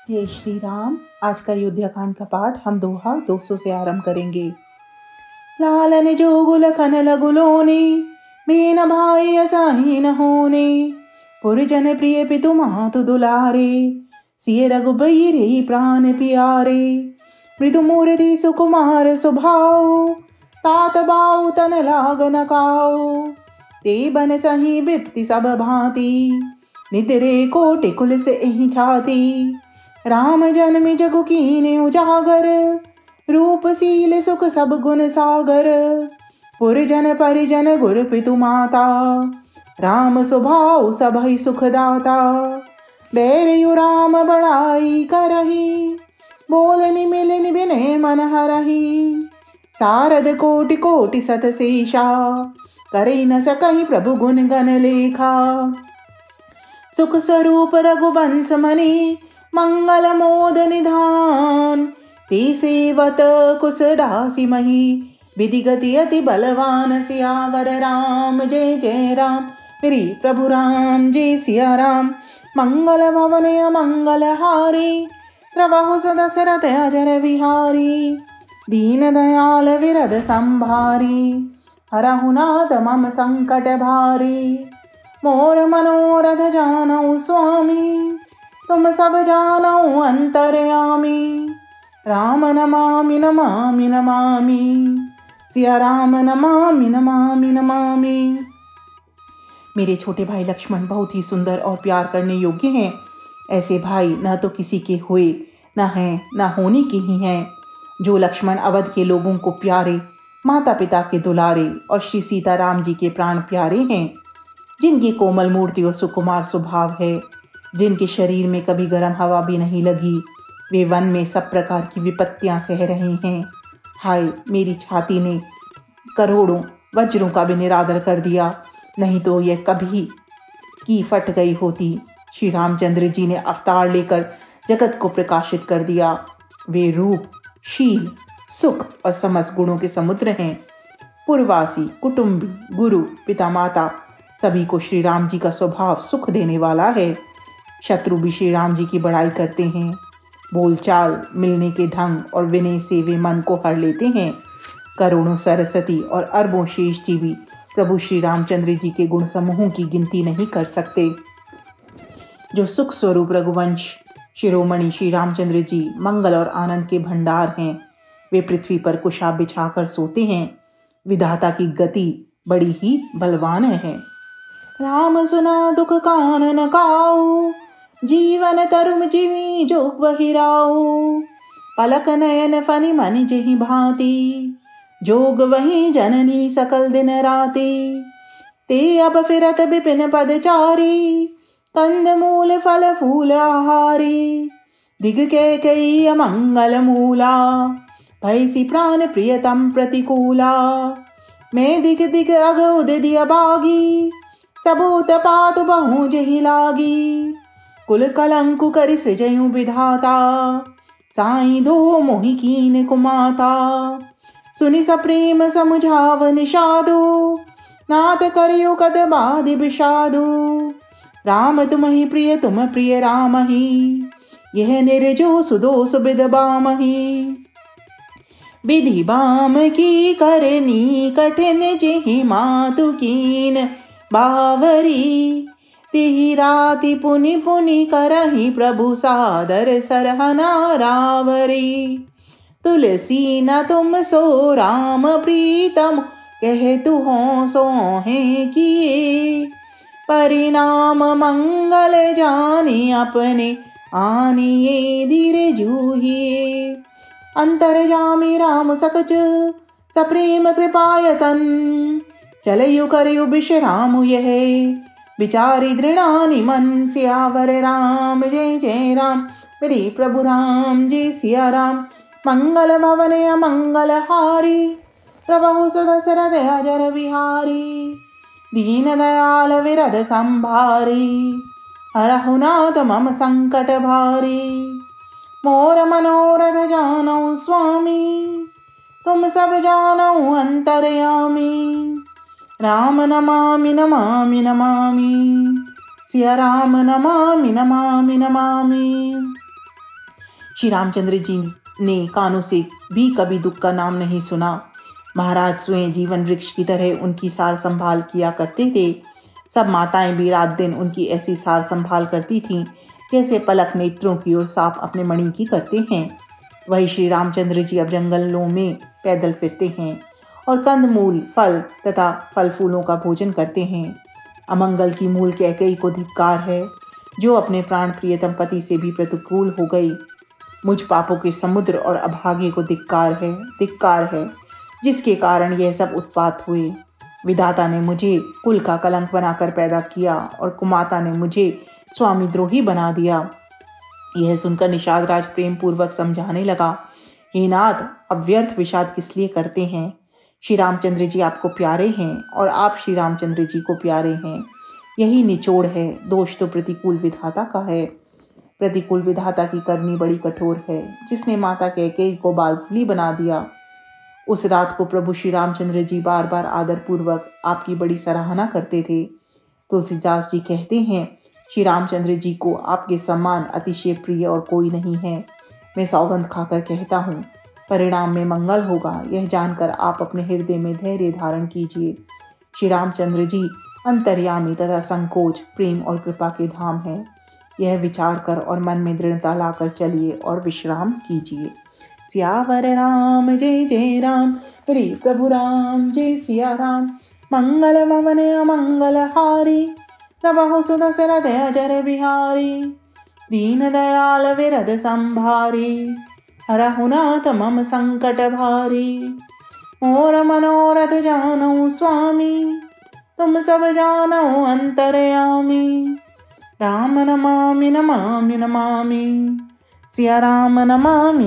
जय श्री राम। आज का अयोध्या कांड का पाठ हम दोहा 200 से आरंभ करेंगे। लालन जोगु लखन लगुलोने, बेन भाई असाही न होने। पुरजन प्रिय पितु मातु दुलारे, सिय रघुबीर प्राण प्यारे। मृदु मूर्ति सुकुमार स्वभाव, तात बाऊ तन लागन काऊ। ते बन सही बिप्ति सब भांति, निदरे कोटि कुल से एहि छाती। राम जन्म जगु कीने उजागर, रूप सील सुख सब गुण सागर। पुरजन परिजन गुर पितु माता, राम स्वभाव सबहि सुख दाता। बैरयु राम बड़ाई करही, बोलनि मिलनि बिनय मन हरही। सारद कोटि कोटि सत शेषा, करे न सकहि प्रभु गुण गण लेखा। सुख स्वरूप रघुवंश मनि, मंगल मोद निधान। ते सेवत कुश दासी मही, विधि गति अति बलवान। सियावर राम जय जय राम, मेरी प्रभु राम जय सिया राम। मंगल भवन मंगल हारी, प्रभु सुदशरथ अजर बिहारी। दीन दयाल विरद संभारी, हरहु नाथ मम संकट भारी। मोर मनोरथ जानऊ स्वामी, तुम सब जानऊ अंतर्यामी। राम नमामि नमामि नमामि, सिया राम नमामि नमामि नमामि। मेरे छोटे भाई लक्ष्मण बहुत ही सुंदर और प्यार करने योग्य हैं। ऐसे भाई न तो किसी के हुए, न हैं न होने के ही हैं। जो लक्ष्मण अवध के लोगों को प्यारे, माता पिता के दुलारे और श्री सीता राम जी के प्राण प्यारे हैं। जिनकी कोमल मूर्ति और सुकुमार स्वभाव है, जिनके शरीर में कभी गर्म हवा भी नहीं लगी, वे वन में सब प्रकार की विपत्तियां सह रहे हैं। हाय, मेरी छाती ने करोड़ों वज्रों का भी निरादर कर दिया, नहीं तो यह कभी की फट गई होती। श्री रामचंद्र जी ने अवतार लेकर जगत को प्रकाशित कर दिया। वे रूप, शील, सुख और समस्त गुणों के समुद्र हैं। पुरवासी, कुटुंबी, गुरु, पिता माता सभी को श्री राम जी का स्वभाव सुख देने वाला है। शत्रु भी श्री राम जी की बड़ाई करते हैं। बोलचाल, मिलने के ढंग और विनय से वे मन को हर लेते हैं। करोड़ों सरस्वती और अरबों शेष जीवी प्रभु श्री रामचंद्र जी के गुण समूहों की गिनती नहीं कर सकते। जो सुख स्वरूप रघुवंश शिरोमणि श्री रामचंद्र जी मंगल और आनंद के भंडार हैं, वे पृथ्वी पर कुशा बिछाकर सोते हैं। विधाता की गति बड़ी ही बलवान है। राम सुना दुख कानन काऊ, जीवन तरुम जीवी जो बहिराऊ। पलक नयन फनि मनि जेहि भांति, जोग वही जननी सकल दिन राति। ते अब फिरत विपिन पदचारी, कंद मूल फल फूल आहारी। दिग के कई अमंगल मूला, भैसी प्राण प्रियतम प्रतिकूला। मैं दिग दिग अग उदिय बागी, सबूत पातु बहु जेहि लागी। कुल कलंकु करि सृजयु विधाता, साई धो मोहि कीन कुमाता। सुनि सप्रेम समुझाव निषादु, नाथ करियो कद बादि विषादु। राम तुमहि प्रिय तुम प्रिय रामहि, यह निर्जो सुदोष बिद बामहि। विधि बाम की करनी कठिन, जेहि मातु कीन बावरी। तिहि राति पुनि पुनि करहि, प्रभु सादर सरहना रावरी। तुलसी न तुम सो राम प्रीतम, कह तु हो सो हैं किए। परिणाम मंगल जानी, अपने आनिए धीरे जूहिए। अंतर्यामी राम सकच, सप्रेम कृपायतन। चलयु करयु विश्रामु यह, विचारी दृढ़ानि मन। सियावर राम जय जय राम, मेरे प्रभु राम जय सिया राम। मंगल भवन मंगल हारी, प्रभु सुदशरथ अजर बिहारी। दीन दयाल विरद संभारी, हरहु नाथ मम संकट भारी। मोर मनोरथ जानऊ स्वामी, तुम सब जानऊ अंतर्यामी। राम नमामि नमामि नमामि, सिया राम नमामि नमामि नमामि। श्री रामचंद्र जी ने कानों से भी कभी दुख का नाम नहीं सुना। महाराज स्वयं जीवन वृक्ष की तरह उनकी सार संभाल किया करते थे। सब माताएं भी रात दिन उनकी ऐसी सार संभाल करती थीं जैसे पलक नेत्रों की ओर सांप अपने मणि की करते हैं। वही श्री रामचंद्र जी अब जंगलों में पैदल फिरते हैं और कंदमूल, फल तथा फल फूलों का भोजन करते हैं। अमंगल की मूल कैकेयी को धिक्कार है, जो अपने प्राण प्रियतम पति से भी प्रतिकूल हो गई। मुझ पापों के समुद्र और अभागे को धिक्कार है, जिसके कारण यह सब उत्पात हुए। विधाता ने मुझे कुल का कलंक बनाकर पैदा किया और कुमाता ने मुझे स्वामी द्रोही बना दिया। यह सुनकर निषाद राज प्रेम पूर्वक समझाने लगा, हे नाथ, अब व्यर्थ विषाद किस लिए करते हैं? श्री रामचंद्र जी आपको प्यारे हैं और आप श्री रामचंद्र जी को प्यारे हैं। यही निचोड़ है। दोष तो प्रतिकूल विधाता का है। प्रतिकूल विधाता की करनी बड़ी कठोर है, जिसने माता कैकेयी को बालकुली बना दिया। उस रात को प्रभु श्री रामचंद्र जी बार बार आदर पूर्वक आपकी बड़ी सराहना करते थे। तुलसीदास जी कहते हैं, श्री रामचंद्र जी को आपके समान अतिशय प्रिय और कोई नहीं है। मैं सौगंध खाकर कहता हूँ, परिणाम में मंगल होगा। यह जानकर आप अपने हृदय में धैर्य धारण कीजिए। श्री रामचंद्र जी अंतर्यामी तथा संकोच, प्रेम और कृपा के धाम है। यह विचार कर और मन में दृढ़ता लाकर चलिए और विश्राम कीजिए। सियावर राम जय जय राम, प्रिय प्रभु राम जय सिया राम। मंगल मवन अमंगल हारी, प्रभु सुदशरथ अजर बिहारी। दीन दयाल विरद संभारी, हरहु नाथ मम संकट भारी। मोर मनोरथ जानऊ स्वामी, तुम सब जानऊ अंतरयामी। राम नमामि नमामि नमामि, सिया राम नमामि।